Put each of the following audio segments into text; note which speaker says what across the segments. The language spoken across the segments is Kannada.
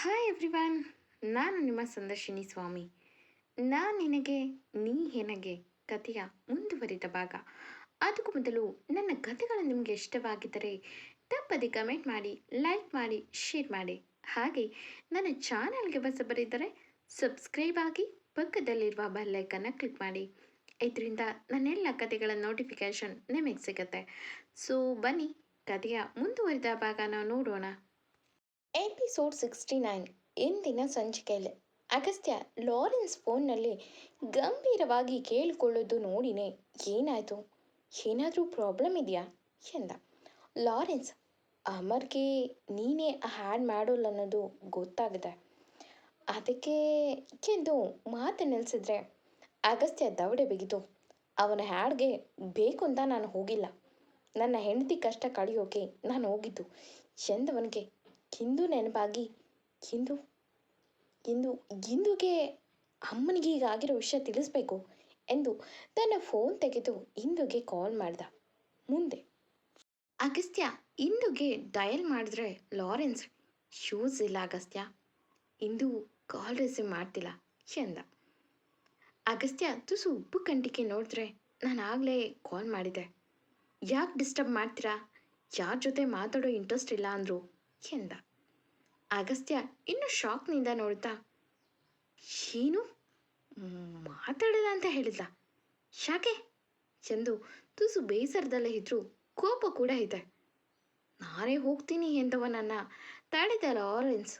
Speaker 1: ಹಾಯ್ ಎವ್ರಿವನ್, ನಾನು ನಿಮ್ಮ ಸಂದರ್ಶಿನಿ ಸ್ವಾಮಿ. ನಾನು ನಿನಗೆ ನೀ ಹೆನಗೆ ಕಥೆಯ ಮುಂದುವರಿದ ಭಾಗ. ಅದಕ್ಕೂ ಮೊದಲು ನನ್ನ ಕಥೆಗಳು ನಿಮಗೆ ಇಷ್ಟವಾಗಿದ್ದರೆ ತಪ್ಪದೆ ಕಮೆಂಟ್ ಮಾಡಿ, ಲೈಕ್ ಮಾಡಿ, ಶೇರ್ ಮಾಡಿ. ಹಾಗೆ ನನ್ನ ಚಾನಲ್ಗೆ ಹೊಸಬರಿದ್ದರೆ ಸಬ್ಸ್ಕ್ರೈಬ್ ಆಗಿ ಪಕ್ಕದಲ್ಲಿರುವ ಬೆಲ್ಲೈಕನ್ನ ಕ್ಲಿಕ್ ಮಾಡಿ. ಇದರಿಂದ ನನ್ನೆಲ್ಲ ಕಥೆಗಳ ನೋಟಿಫಿಕೇಷನ್ ನಿಮಗೆ ಸಿಗುತ್ತೆ. ಸೊ ಬನ್ನಿ, ಕಥೆಯ ಮುಂದುವರಿದ ಭಾಗನ ನೋಡೋಣ. ಎಪಿಸೋಡ್ 69. ಇಂದಿನ ಸಂಚಿಕೆಯಲ್ಲಿ ಅಗಸ್ತ್ಯ ಲಾರೆನ್ಸ್ ಫೋನ್ನಲ್ಲಿ ಗಂಭೀರವಾಗಿ ಕೇಳಿಕೊಳ್ಳೋದು ನೋಡಿನೇ ಏನಾಯಿತು, ಏನಾದರೂ ಪ್ರಾಬ್ಲಮ್ ಇದೆಯಾ ಎಂದ. ಲಾರೆನ್ಸ್, ಅಮರ್ಗೆ ನೀನೇ ಹ್ಯಾಡ್ ಮಾಡೋಲ್ಲ ಅನ್ನೋದು ಗೊತ್ತಾಗಿದೆ, ಅದಕ್ಕೆ ಎಂದು ಮಾತು ನಿಲ್ಲಿಸಿದ್ರೆ ಅಗಸ್ತ್ಯ ದವಡೆ ಬಿಗಿದು, ಅವನ ಹ್ಯಾಡ್ಗೆ ಬೇಕು ಅಂತ ನಾನು ಹೋಗಿಲ್ಲ, ನನ್ನ ಹೆಂಡತಿ ಕಷ್ಟ ಕಳೆಯೋಕೆ ನಾನು ಹೋಗಿದ್ದು ಎಂದವನಿಗೆ ಕಿಂದು ನೆನಪಾಗಿ ಕಿಂದು ಇಂದು ಇಂದುಗೆ ಅಮ್ಮನಿಗೆ ಹೀಗಾಗಿರೋ ವಿಷಯ ತಿಳಿಸ್ಬೇಕು ಎಂದು ತನ್ನ ಫೋನ್ ತೆಗೆದು ಇಂದುಗೆ ಕಾಲ್ ಮಾಡ್ದ. ಮುಂದೆ ಅಗಸ್ತ್ಯ ಇಂದುಗೆ ಡಯಲ್ ಮಾಡಿದ್ರೆ ಲಾರೆನ್ಸ್, ಶೂಸ್ ಇಲ್ಲ ಅಗಸ್ತ್ಯ, ಇಂದು ಕಾಲ್ ರಿಸೀವ್ ಮಾಡ್ತಿಲ್ಲ ಎಂದ. ಅಗಸ್ತ್ಯ ತುಸು ಉಪ್ಪು ಕಂಟಿಕೆ ನೋಡಿದ್ರೆ, ನಾನು ಆಗಲೇ ಕಾಲ್ ಮಾಡಿದೆ, ಯಾಕೆ ಡಿಸ್ಟರ್ಬ್ ಮಾಡ್ತೀರಾ, ಯಾರ ಜೊತೆ ಮಾತಾಡೋ ಇಂಟ್ರೆಸ್ಟ್ ಇಲ್ಲ ಅಂದರು ಎಂದ. ಅಗಸ್ತ್ಯ ಇನ್ನು ಶಾಕ್ನಿಂದ ನೋಡ್ತಾ, ಏನು ಮಾತಾಡಲ್ಲ ಅಂತ ಹೇಳಿದ್ಲ, ಯಾಕೆ ಎಂದು ತುಸು ಬೇಸರದಲ್ಲೇ ಇದ್ರೂ ಕೋಪ ಕೂಡ ಇದೆ. ನಾನೇ ಹೋಗ್ತೀನಿ ಎಂದವನನ್ನು ತಡೆದ ಲಾರೆನ್ಸ್,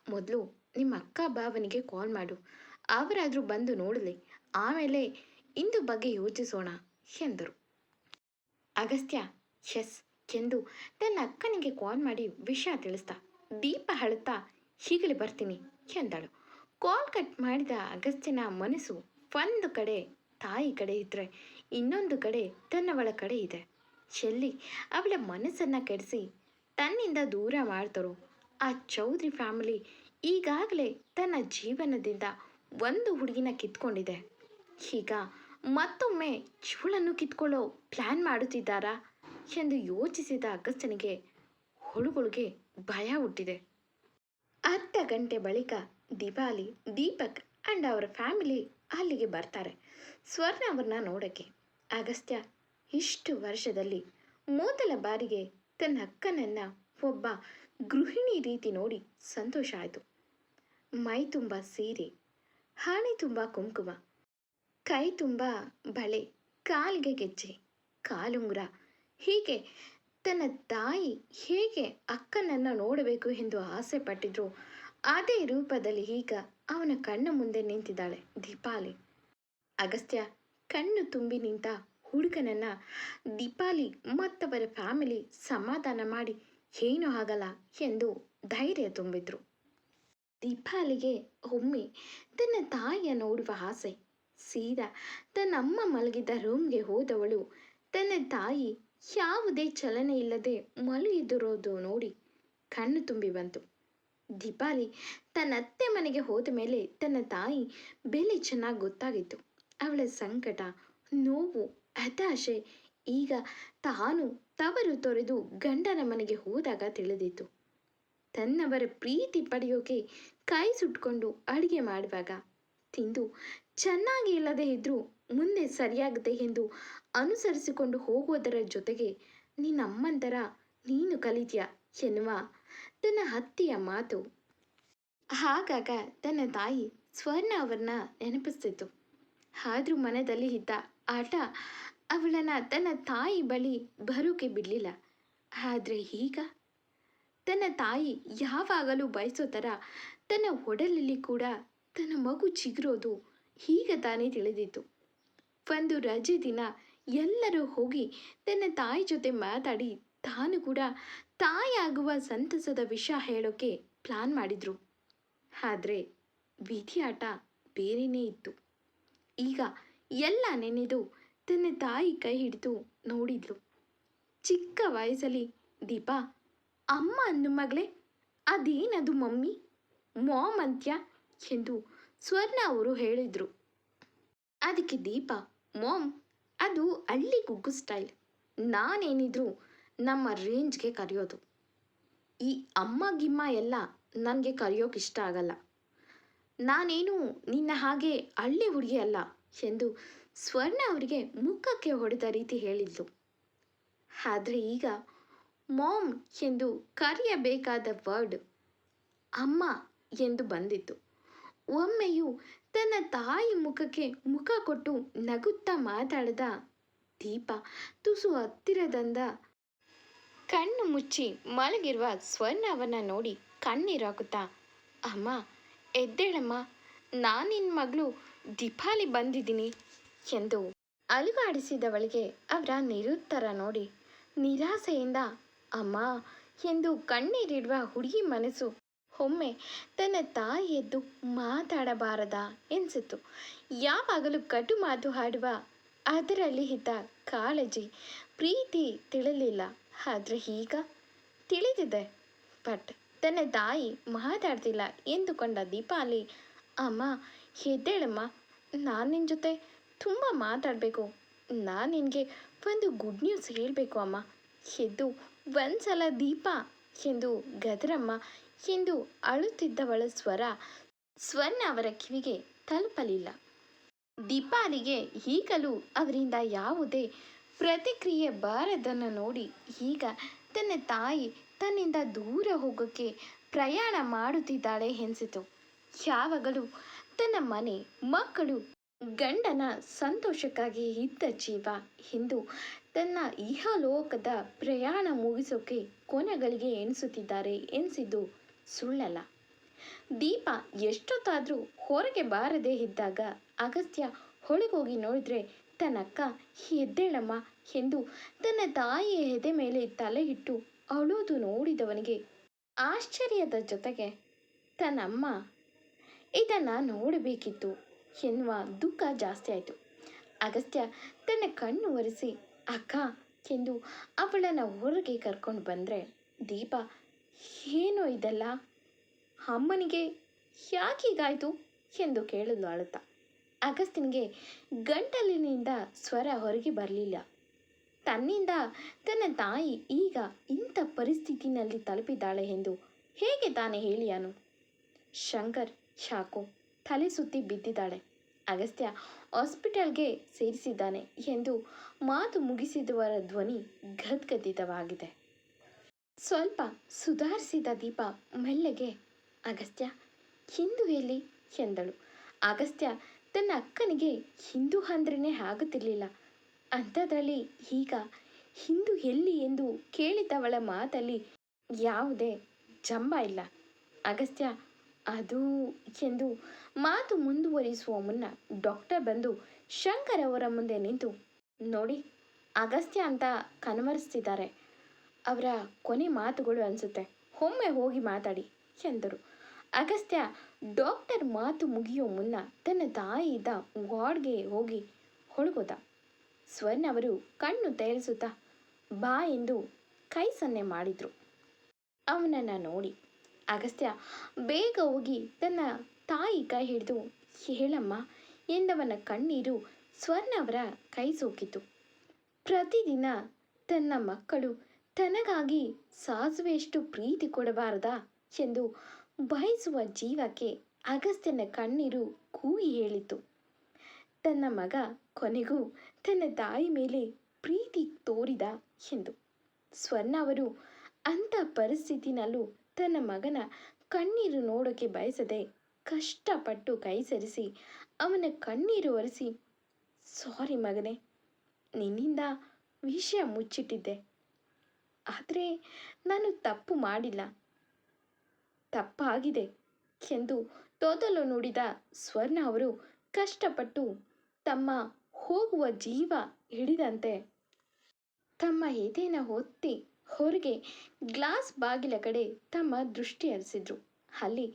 Speaker 1: ಮೊದಲು ನಿಮ್ಮ ಅಕ್ಕ ಭಾವನಿಗೆ ಕಾಲ್ ಮಾಡು, ಅವರಾದರೂ ಬಂದು ನೋಡಲಿ, ಆಮೇಲೆ ಇಂದು ಬಗ್ಗೆ ಯೋಚಿಸೋಣ ಎಂದರು. ಅಗಸ್ತ್ಯ ಎಸ್ ಎಂದು ತನ್ನ ಅಕ್ಕನಿಗೆ ಕಾಲ್ ಮಾಡಿ ವಿಷಯ ತಿಳಿಸ್ದ. ದೀಪ ಅಳುತ್ತಾ ಹೀಗಲೇ ಬರ್ತೀನಿ ಎಂದಳು. ಕಾಲ್ ಕಟ್ ಮಾಡಿದ ಅಗಸ್ತ್ಯನ ಮನಸ್ಸು ಒಂದು ಕಡೆ ತಾಯಿ ಕಡೆ ಇದ್ದರೆ ಇನ್ನೊಂದು ಕಡೆ ತನ್ನವಳ ಕಡೆ ಇದೆ. ಎಲ್ಲಿ ಅವಳ ಮನಸ್ಸನ್ನು ಕೆಡಿಸಿ ತನ್ನಿಂದ ದೂರ ಮಾಡ್ತಾರೋ ಆ ಚೌಧರಿ ಫ್ಯಾಮಿಲಿ ಈಗಾಗಲೇ ತನ್ನ ಜೀವನದಿಂದ ಒಂದು ಹುಡುಗಿನ ಕಿತ್ಕೊಂಡಿದೆ. ಈಗ ಮತ್ತೊಮ್ಮೆ ಇವಳನ್ನು ಕಿತ್ಕೊಳ್ಳೋ ಪ್ಲ್ಯಾನ್ ಮಾಡುತ್ತಿದ್ದಾರಾ ಎಂದು ಯೋಚಿಸಿದ ಅಗಸ್ತ್ಯನಿಗೆ ಹುಳುಗಳಿಗೆ ಭಯ ಹುಟ್ಟಿದೆ. ಅರ್ಧ ಗಂಟೆ ಬಳಿಕ ದಿವಾಲಿ, ದೀಪಕ್ ಆ್ಯಂಡ್ ಅವರ ಫ್ಯಾಮಿಲಿ ಅಲ್ಲಿಗೆ ಬರ್ತಾರೆ ಸ್ವರ್ಣ ಅವ್ರನ್ನ ನೋಡೋಕ್ಕೆ. ಅಗಸ್ತ್ಯ ಇಷ್ಟು ವರ್ಷದಲ್ಲಿ ಮೊದಲ ಬಾರಿಗೆ ತನ್ನ ಅಕ್ಕನನ್ನು ಒಬ್ಬ ಗೃಹಿಣಿ ರೀತಿ ನೋಡಿ ಸಂತೋಷ ಆಯಿತು. ಮೈ ತುಂಬ ಸೀರೆ, ಹಣೆ ತುಂಬ ಕುಂಕುಮ, ಕೈ ತುಂಬ ಬಳೆ, ಕಾಲಿಗೆ ಗೆಜ್ಜೆ, ಕಾಲುಂಗುರ, ಹೀಗೆ ತನ್ನ ತಾಯಿ ಹೇಗೆ ಅಕ್ಕನನ್ನು ನೋಡಬೇಕು ಎಂದು ಆಸೆ ಪಟ್ಟಿದ್ರು ಅದೇ ರೂಪದಲ್ಲಿ ಈಗ ಅವನ ಕಣ್ಣ ಮುಂದೆ ನಿಂತಿದ್ದಾಳೆ ದೀಪಾಲಿ. ಅಗಸ್ತ್ಯ ಕಣ್ಣು ತುಂಬಿ ನಿಂತ ಹುಡುಗನನ್ನು ದೀಪಾಲಿ ಮತ್ತವರ ಫ್ಯಾಮಿಲಿ ಸಮಾಧಾನ ಮಾಡಿ ಏನೂ ಆಗಲ್ಲ ಎಂದು ಧೈರ್ಯ ತುಂಬಿದ್ರು. ದೀಪಾಲಿಗೆ ಒಮ್ಮೆ ತನ್ನ ತಾಯಿಯ ನೋಡುವ ಆಸೆ. ಸೀದಾ ತನ್ನಮ್ಮ ಮಲಗಿದ್ದ ರೂಮ್ಗೆ ಹೋದವಳು ತನ್ನ ತಾಯಿ ಯಾವುದೇ ಚಲನೆ ಇಲ್ಲದೆ ಮಲಗಿದಿರೋದು ನೋಡಿ ಕಣ್ಣು ತುಂಬಿ ಬಂತು. ದೀಪಾಲಿ ತನ್ನ ಅತ್ತೆ ಮನೆಗೆ ಹೋದ ಮೇಲೆ ತನ್ನ ತಾಯಿ ಬೆಲೆ ಚೆನ್ನಾಗಿ ಗೊತ್ತಾಗಿತ್ತು. ಅವಳ ಸಂಕಟ, ನೋವು, ಹತಾಶೆ ಈಗ ತಾನು ತವರು ತೊರೆದು ಗಂಡನ ಮನೆಗೆ ಹೋದಾಗ ತಿಳಿದಿತ್ತು. ತನ್ನವರ ಪ್ರೀತಿ ಪಡೆಯೋಕೆ ಕೈ ಸುಟ್ಕೊಂಡು ಅಡುಗೆ ಮಾಡುವಾಗ ತಿಂದು ಚೆನ್ನಾಗಿ ಇಲ್ಲದೆ ಇದ್ದರೂ ಮುಂದೆ ಸರಿಯಾಗುತ್ತೆ ಎಂದು ಅನುಸರಿಸಿಕೊಂಡು ಹೋಗುವುದರ ಜೊತೆಗೆ ನಿನ್ನಮ್ಮಂತರ ನೀನು ಕಲಿತೀಯ ಎನ್ನುವ ತನ್ನ ಅತ್ತೆಯ ಮಾತು ಆಗಾಗ ತನ್ನ ತಾಯಿ ಸ್ವರ್ಣ ಅವರನ್ನ ನೆನಪಿಸ್ತಿತ್ತು. ಆದರೂ ಮನದಲ್ಲಿ ಇದ್ದ ಆಟ ಅವಳನ್ನು ತನ್ನ ತಾಯಿ ಬಳಿ ಬರೋಕೆ ಬಿಡಲಿಲ್ಲ. ಆದರೆ ಈಗ ತನ್ನ ತಾಯಿ ಯಾವಾಗಲೂ ಬಯಸೋ ಥರ ತನ್ನ ಒಡಲಲ್ಲಿ ಕೂಡ ತನ್ನ ಮಗು ಚಿಗುರೋದು ಈಗ ತಾನೇ ತಿಳಿದಿತ್ತು. ಒಂದು ರಜೆ ದಿನ ಎಲ್ಲರೂ ಹೋಗಿ ತನ್ನ ತಾಯಿ ಜೊತೆ ಮಾತಾಡಿ ತಾನು ಕೂಡ ತಾಯಿಯಾಗುವ ಸಂತಸದ ವಿಷಯ ಹೇಳೋಕ್ಕೆ ಪ್ಲಾನ್ ಮಾಡಿದ್ರು. ಆದರೆ ವಿಧಿಯಾಟ ಬೇರೆಯೇ ಇತ್ತು. ಈಗ ಎಲ್ಲ ನೆನೆದು ತನ್ನ ತಾಯಿ ಕೈ ಹಿಡಿದು ನೋಡಿದ್ಲು. ಚಿಕ್ಕ ವಯಸ್ಸಲ್ಲಿ ದೀಪಾ, ಅಮ್ಮ ಅಂದು ಮಗಳೇ, ಅದೇನದು ಮಮ್ಮಿ, ಮಾಮ್ ಅಂತ್ಯ ಎಂದು ಸ್ವರ್ಣ ಅವರು ಹೇಳಿದರು. ಅದಕ್ಕೆ ದೀಪ, ಮಾಮ್ ಅದು ಹಳ್ಳಿ ಗುಗ್ಗು ಸ್ಟೈಲ್, ನಾನೇನಿದ್ರು ನಮ್ಮ ರೇಂಜ್ಗೆ ಕರೆಯೋದು, ಈ ಅಮ್ಮ ಗಿಮ್ಮ ಎಲ್ಲ ನನಗೆ ಕರೆಯೋಕೆ ಇಷ್ಟ ಆಗಲ್ಲ. ನಾನೇನು ನಿನ್ನ ಹಾಗೆ ಹಳ್ಳಿ ಹುಡುಗಿ ಅಲ್ಲ ಎಂದು ಸ್ವರ್ಣ ಅವರಿಗೆ ಮುಖಕ್ಕೆ ಹೊಡೆದ ರೀತಿ ಹೇಳಿದ್ಲು. ಆದರೆ ಈಗ ಮಾಮ್ ಎಂದು ಕರೆಯಬೇಕಾದ ವರ್ಡ್ ಅಮ್ಮ ಎಂದು ಬಂದಿತ್ತು. ಒಮ್ಮೆಯೂ ತನ್ನ ತಾಯಿ ಮುಖಕ್ಕೆ ಮುಖ ಕೊಟ್ಟು ನಗುತ್ತಾ ಮಾತಾಡದ ದೀಪ ತುಸು ಹತ್ತಿರದಿಂದ ಕಣ್ಣು ಮುಚ್ಚಿ ಮಲಗಿರುವ ಸ್ವರ್ಣವನ್ನ ನೋಡಿ ಕಣ್ಣೀರಾಗುತ್ತಾ, ಅಮ್ಮ ಎದ್ದೇಳಮ್ಮ, ನಾನು ನಿನ್ನ ಮಗಳು ದೀಪಾಲಿ ಬಂದಿದ್ದೀನಿ ಎಂದು ಅಲುಗಾಡಿಸಿದವಳಿಗೆ ಅವರ ನಿರುತ್ತರ ನೋಡಿ ನಿರಾಸೆಯಿಂದ ಅಮ್ಮ ಎಂದು ಕಣ್ಣೀರಿಡುವ ಹುಡುಗಿ ಮನಸ್ಸು ಒಮ್ಮೆ ತನ್ನ ತಾಯಿ ಎದ್ದು ಮಾತಾಡಬಾರದ ಎನಿಸಿತು. ಯಾವಾಗಲೂ ಕಟು ಮಾತು ಆಡುವ ಅದರಲ್ಲಿ ಇದ್ದ ಕಾಳಜಿ ಪ್ರೀತಿ ತಿಳಿಲಿಲ್ಲ. ಆದರೆ ಈಗ ತಿಳಿದಿದೆ. ಬಟ್ ತನ್ನ ತಾಯಿ ಮಾತಾಡ್ತಿಲ್ಲ ಎಂದುಕೊಂಡ ದೀಪಾಲಿ, ಅಮ್ಮ ಎದ್ದೇಳಮ್ಮ, ನಾನು ನಿನ್ನ ಜೊತೆ ತುಂಬ ಮಾತಾಡಬೇಕು. ನಾನು ನಿನಗೆ ಒಂದು ಗುಡ್ ನ್ಯೂಸ್ ಹೇಳಬೇಕು ಅಮ್ಮ. ಎದ್ದು ಒಂದ್ಸಲ ದೀಪ ಎಂದು ಗದರಮ್ಮ ಎಂದು ಅಳುತ್ತಿದ್ದವಳ ಸ್ವರ ಸ್ವರ್ಣ ಅವರ ಕಿವಿಗೆ ತಲುಪಲಿಲ್ಲ. ದೀಪಾಲಿಗೆ ಈಗಲೂ ಅವರಿಂದ ಯಾವುದೇ ಪ್ರತಿಕ್ರಿಯೆ ಬಾರದನ್ನು ನೋಡಿ ಈಗ ತನ್ನ ತಾಯಿ ತನ್ನಿಂದ ದೂರ ಹೋಗೋಕ್ಕೆ ಪ್ರಯಾಣ ಮಾಡುತ್ತಿದ್ದಾಳೆ ಎನಿಸಿತು. ಯಾವಾಗಲೂ ತನ್ನ ಮನೆ, ಮಕ್ಕಳು, ಗಂಡನ ಸಂತೋಷಕ್ಕಾಗಿ ಇದ್ದ ಜೀವ ಇಂದು ತನ್ನ ಇಹಲೋಕದ ಪ್ರಯಾಣ ಮುಗಿಸೋಕೆ ಕೊನೆಗಳಿಗೆ ಎಣಿಸುತ್ತಿದ್ದಾರೆ ಎನಿಸಿದ್ದು ಸುಳ್ಳಲ್ಲ. ದೀಪ ಎಷ್ಟೊತ್ತಾದರೂ ಹೊರಗೆ ಬಾರದೇ ಇದ್ದಾಗ ಅಗಸ್ತ್ಯ ಹೊಳಗೋಗಿ ನೋಡಿದ್ರೆ ತನ್ನಕ್ಕ ಎದ್ದೇಳಮ್ಮ ಎಂದು ತನ್ನ ತಾಯಿಯ ಎದೆ ಮೇಲೆ ತಲೆ ಇಟ್ಟು ಅಳೋದು ನೋಡಿದವನಿಗೆ ಆಶ್ಚರ್ಯದ ಜೊತೆಗೆ ತನ್ನಮ್ಮ ಇದನ್ನು ನೋಡಬೇಕಿತ್ತು ಎನ್ನುವ ದುಃಖ ಜಾಸ್ತಿ ಆಯಿತು. ಅಗಸ್ತ್ಯ ತನ್ನ ಕಣ್ಣು ಒರೆಸಿ ಅಕ್ಕ ಎಂದು ಅವಳನ್ನು ಹೊರಗೆ ಕರ್ಕೊಂಡು ಬಂದರೆ ದೀಪ ಏನೋ ಇದೆಲ್ಲ, ಅಮ್ಮನಿಗೆ ಯಾಕೀಗಾಯಿತು ಎಂದು ಕೇಳಲು ಅಳುತ್ತಾ. ಅಗಸ್ತ್ಯನಿಗೆ ಗಂಟಲಿನಿಂದ ಸ್ವರ ಹೊರಗೆ ಬರಲಿಲ್ಲ. ತನ್ನಿಂದ ತನ್ನ ತಾಯಿ ಈಗ ಇಂಥ ಪರಿಸ್ಥಿತಿನಲ್ಲಿ ತಲುಪಿದ್ದಾಳೆ ಎಂದು ಹೇಗೆ ತಾನೇ ಹೇಳಿಯಾನು? ಶಂಕರ್ ಯಾಕೋ ತಲೆ ಸುತ್ತಿ ಬಿದ್ದಿದ್ದಾಳೆ, ಅಗಸ್ತ್ಯ ಹಾಸ್ಪಿಟಲ್ಗೆ ಸೇರಿಸಿದ್ದಾನೆ ಎಂದು ಮಾತು ಮುಗಿಸಿದವರ ಧ್ವನಿ ಗದ್ಗದಿತವಾಗಿದೆ. ಸ್ವಲ್ಪ ಸುಧಾರಿಸಿದ ದೀಪ ಮೆಲ್ಲಗೆ ಅಗಸ್ತ್ಯ ಹಿಂದೂ ಎಲ್ಲಿ ಎಂದಳು. ಅಗಸ್ತ್ಯ ತನ್ನ ಅಕ್ಕನಿಗೆ ಹಿಂದೂ ಅಂದ್ರೇ ಆಗುತ್ತಿರಲಿಲ್ಲ. ಅಂಥದ್ರಲ್ಲಿ ಈಗ ಹಿಂದೂ ಎಲ್ಲಿ ಎಂದು ಕೇಳಿದವಳ ಮಾತಲ್ಲಿ ಯಾವುದೇ ಜಂಬ ಇಲ್ಲ. ಅಗಸ್ತ್ಯ ಅದು ಎಂದು ಮಾತು ಮುಂದುವರಿಸುವ ಮುನ್ನ ಡಾಕ್ಟರ್ ಬಂದು ಶಂಕರ್ ಅವರ ಮುಂದೆ ನಿಂತು, ನೋಡಿ ಅಗಸ್ತ್ಯ ಅಂತ ಕನ್ವರಿಸ್ತಿದ್ದಾರೆ, ಅವರ ಕೊನೆ ಮಾತುಗಳು ಅನಿಸುತ್ತೆ, ಒಮ್ಮೆ ಹೋಗಿ ಮಾತಾಡಿ ಎಂದರು. ಅಗಸ್ತ್ಯ ಡಾಕ್ಟರ್ ಮಾತು ಮುಗಿಯೋ ಮುನ್ನ ತನ್ನ ತಾಯಿ ಇದ್ದ ವಾರ್ಡ್ಗೆ ಹೋಗಿ ಹೊಳಗೋದ. ಸ್ವರ್ಣ ಅವರು ಕಣ್ಣು ತೇರಿಸುತ್ತಾ ಬಾ ಎಂದು ಕೈ ಸನ್ನೆ ಮಾಡಿದ್ರು. ಅವನನ್ನು ನೋಡಿ ಅಗಸ್ತ್ಯ ಬೇಗ ಹೋಗಿ ತನ್ನ ತಾಯಿ ಕೈ ಹಿಡಿದು ಹೇಳಮ್ಮ ಎಂದವನ ಕಣ್ಣೀರು ಸ್ವರ್ಣ ಅವರ ಕೈ ಸೋಕಿತು. ಪ್ರತಿದಿನ ತನ್ನ ಮಕ್ಕಳು ತನಗಾಗಿ ಸಾಸುವೆಯಷ್ಟು ಪ್ರೀತಿ ಕೊಡಬಾರದಾ ಎಂದು ಬಯಸುವ ಜೀವಕ್ಕೆ ಅಗಸ್ತ್ಯನ ಕಣ್ಣೀರು ಕೂಗಿ ಹೇಳಿತು. ತನ್ನ ಮಗ ಕೊನೆಗೂ ತನ್ನ ತಾಯಿ ಮೇಲೆ ಪ್ರೀತಿ ತೋರಿದ ಎಂದು. ಸ್ವರ್ಣ ಅವರು ಅಂಥ ಪರಿಸ್ಥಿತಿನಲ್ಲೂ ತನ್ನ ಮಗನ ಕಣ್ಣೀರು ನೋಡೋಕ್ಕೆ ಬಯಸದೆ ಕಷ್ಟಪಟ್ಟು ಕೈ ಸರಿಸಿ ಅವನ ಕಣ್ಣೀರು ಒರೆಸಿ, ಸಾರಿ ಮಗನೇ, ನಿನ್ನಿಂದ ವಿಷಯ ಮುಚ್ಚಿಟ್ಟಿದ್ದೆ, ಆದರೆ ನಾನು ತಪ್ಪು ಮಾಡಿಲ್ಲ, ತಪ್ಪಾಗಿದೆ ಎಂದು ತೊದಲು ನುಡಿದ ಸ್ವರ್ಣ ಅವರು ಕಷ್ಟಪಟ್ಟು ತಮ್ಮ ಹೋಗುವ ಜೀವ ಹಿಡಿದಂತೆ ತಮ್ಮ ಎದೆನ ಹೊತ್ತಿ ಹೊರಗೆ ಗ್ಲಾಸ್ ಬಾಗಿಲ ಕಡೆ ತಮ್ಮ ದೃಷ್ಟಿ ಹರಿಸಿದ್ರು. ಅಲ್ಲಿ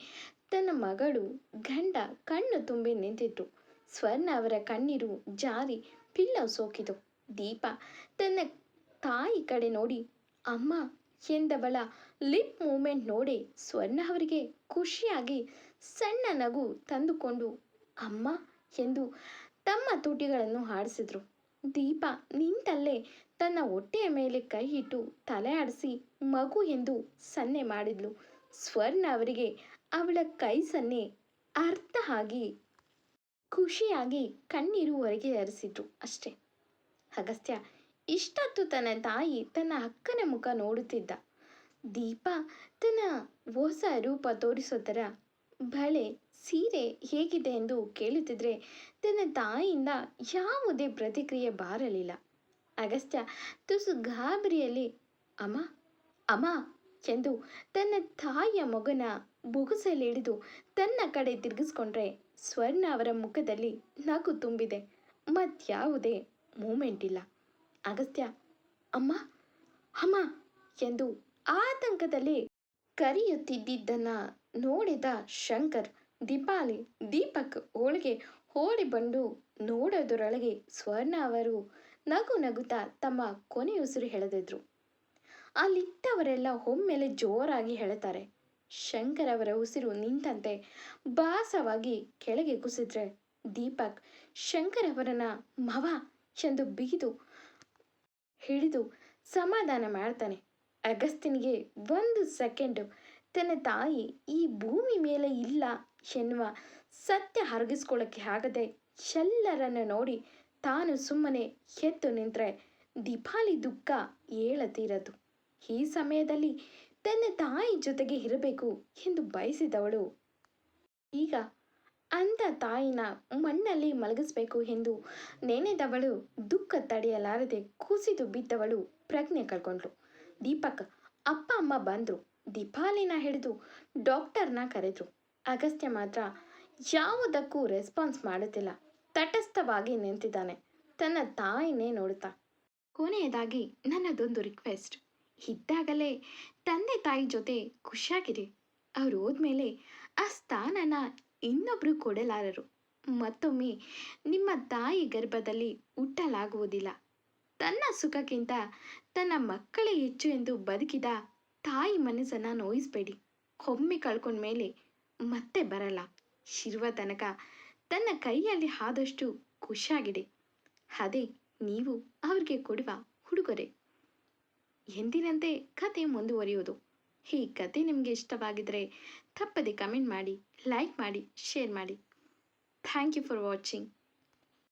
Speaker 1: ತನ್ನ ಮಗಳು ಗಂಡ ಕಣ್ಣು ತುಂಬಿ ನಿಂತಿದ್ರು. ಸ್ವರ್ಣ ಅವರ ಕಣ್ಣೀರು ಜಾರಿ ಪಿಲ್ಲೋ ಸೋಕಿತು. ದೀಪ ತನ್ನ ತಾಯಿ ಕಡೆ ನೋಡಿ ಅಮ್ಮ ಎಂದವಳ ಲಿಪ್ ಮೂಮೆಂಟ್ ನೋಡಿ ಸ್ವರ್ಣ ಅವರಿಗೆ ಖುಷಿಯಾಗಿ ಸಣ್ಣ ನಗು ತಂದುಕೊಂಡು ಅಮ್ಮ ಎಂದು ತಮ್ಮ ತುಟಿಗಳನ್ನು ಆಡಿಸಿದ್ರು. ದೀಪ ನಿಂತಲ್ಲೇ ತನ್ನ ಹೊಟ್ಟೆಯ ಮೇಲೆ ಕೈ ಇಟ್ಟು ತಲೆ ಆಡಿಸಿ ಮಗು ಎಂದು ಸನ್ನೆ ಮಾಡಿದ್ಲು. ಸ್ವರ್ಣ ಅವರಿಗೆ ಅವಳ ಕೈ ಸನ್ನೆ ಅರ್ಥ ಆಗಿ ಖುಷಿಯಾಗಿ ಕಣ್ಣೀರು ಹೊರಗೆ ಹರಿಸಿದ್ರು ಅಷ್ಟೆ. ಅಗಸ್ತ್ಯ ಇಷ್ಟೊತ್ತು ತನ್ನ ತಾಯಿ ತನ್ನ ಅಕ್ಕನ ಮುಖ ನೋಡುತ್ತಿದ್ದ. ದೀಪ ತನ್ನ ಹೊಸ ರೂಪ ತೋರಿಸೋ ಥರ ಬಳೆ ಸೀರೆ ಹೇಗಿದೆ ಎಂದು ಕೇಳುತ್ತಿದ್ರೆ ತನ್ನ ತಾಯಿಯಿಂದ ಯಾವುದೇ ಪ್ರತಿಕ್ರಿಯೆ ಬಾರಲಿಲ್ಲ. ಅಗಸ್ತ್ಯ ತುಸು ಗಾಬರಿಯಲ್ಲಿ ಅಮ್ಮ ಅಮ್ಮ ಎಂದು ತನ್ನ ತಾಯಿಯ ಮಗನ ಬೊಗಸಲ್ಲಿ ಹಿಡಿದು ತನ್ನ ಕಡೆ ತಿರುಗಿಸ್ಕೊಂಡ್ರೆ ಸ್ವರ್ಣ ಅವರ ಮುಖದಲ್ಲಿ ನಗು ತುಂಬಿದೆ. ಮತ್ಯಾವುದೇ ಮೂಮೆಂಟ್ ಇಲ್ಲ. ಅಗಸ್ತ್ಯ ಅಮ್ಮ ಅಮ್ಮ ಎಂದು ಆತಂಕದಲ್ಲಿ ಕರೆಯುತ್ತಿದ್ದನ್ನ ನೋಡಿದ ಶಂಕರ್ ದೀಪಕ್ ಒಳಗೆ ಓಡಿ ಬಂದು ನೋಡೋದರೊಳಗೆ ಸ್ವರ್ಣ ಅವರು ನಗು ನಗುತ್ತಾ ತಮ್ಮ ಕೊನೆಯುಸಿರು ಎಳೆದಿದ್ರು. ಅಲ್ಲಿದ್ದವರೆಲ್ಲ ಒಮ್ಮೆಲೆ ಜೋರಾಗಿ ಎಳೆತಾರೆ. ಶಂಕರ್ ಅವರ ಉಸಿರು ನಿಂತಂತೆ ಭಾಸವಾಗಿ ಕೆಳಗೆ ಕುಸಿದ್ರೆ ದೀಪಕ್ ಶಂಕರ್ ಅವರನ್ನ ಮವ ಎಂದು ಬಿಗಿದು ಹಿಡಿದು ಸಮಾಧಾನ ಮಾಡ್ತಾನೆ. ಅಗಸ್ತ್ಯನಿಗೆ ಒಂದು ಸೆಕೆಂಡು ತನ್ನ ತಾಯಿ ಈ ಭೂಮಿ ಮೇಲೆ ಇಲ್ಲ ಎನ್ನುವ ಸತ್ಯ ಅರಗಿಸ್ಕೊಳ್ಳೋಕ್ಕೆ ಆಗದೆ ಎಲ್ಲರನ್ನ ನೋಡಿ ತಾನು ಸುಮ್ಮನೆ ಎದ್ದು ನಿಂತರೆ ದೀಪಾಲಿ ದುಃಖ ಏಳತೀರದು. ಈ ಸಮಯದಲ್ಲಿ ತನ್ನ ತಾಯಿ ಜೊತೆಗೆ ಇರಬೇಕು ಎಂದು ಬಯಸಿದವಳು ಈಗ ಅಂಥ ತಾಯಿನ ಮಣ್ಣಲ್ಲಿ ಮಲಗಿಸ್ಬೇಕು ಎಂದು ನೆನೆದವಳು ದುಃಖ ತಡೆಯಲಾರದೆ ಕುಸಿದು ಬಿದ್ದವಳು ಪ್ರಜ್ಞೆ ಕಳ್ಕೊಂಡ್ಳು. ದೀಪಕ್ ಅಪ್ಪ ಅಮ್ಮ ಬಂದರು. ದೀಪಾಲಿನ ಹಿಡಿದು ಡಾಕ್ಟರ್ನ ಕರೆದ್ರು. ಅಗಸ್ತ್ಯ ಮಾತ್ರ ಯಾವುದಕ್ಕೂ ರೆಸ್ಪಾನ್ಸ್ ಮಾಡುತ್ತಿಲ್ಲ. ತಟಸ್ಥವಾಗಿ ನಿಂತಿದ್ದಾನೆ, ತನ್ನ ತಾಯಿನೇ ನೋಡುತ್ತಾ. ಕೊನೆಯದಾಗಿ ನನ್ನದೊಂದು ರಿಕ್ವೆಸ್ಟ್, ಇದ್ದಾಗಲೇ ತಂದೆ ತಾಯಿ ಜೊತೆ ಖುಷಿಯಾಗಿರಿ. ಅವ್ರು ಹೋದ್ಮೇಲೆ ಆ ಸ್ಥಾನನ ಇನ್ನೊಬ್ರು ಕೊಡಲಾರರು. ಮತ್ತೊಮ್ಮೆ ನಿಮ್ಮ ತಾಯಿ ಗರ್ಭದಲ್ಲಿ ಹುಟ್ಟಲಾಗುವುದಿಲ್ಲ. ತನ್ನ ಸುಖಕ್ಕಿಂತ ತನ್ನ ಮಕ್ಕಳೇ ಹೆಚ್ಚು ಎಂದು ಬದುಕಿದ ತಾಯಿ ಮನಸ್ಸನ್ನು ನೋಯಿಸಬೇಡಿ. ಒಮ್ಮೆ ಕಳ್ಕೊಂಡ್ಮೇಲೆ ಮತ್ತೆ ಬರಲ್ಲ. ಇರುವ ತನಕ ತನ್ನ ಕೈಯಲ್ಲಿ ಆದಷ್ಟು ಖುಷಿಯಾಗಿದೆ. ಅದೇ ನೀವು ಅವ್ರಿಗೆ ಕೊಡುವ ಉಡುಗೊರೆ. ಎಂದಿನಂತೆ ಕತೆ ಮುಂದುವರಿಯೋದು. ಈ ಕತೆ ನಿಮಗೆ ಇಷ್ಟವಾಗಿದ್ದರೆ ತಪ್ಪದೆ ಕಮೆಂಟ್ ಮಾಡಿ, ಲೈಕ್ ಮಾಡಿ, ಶೇರ್ ಮಾಡಿ. Thank you for watching.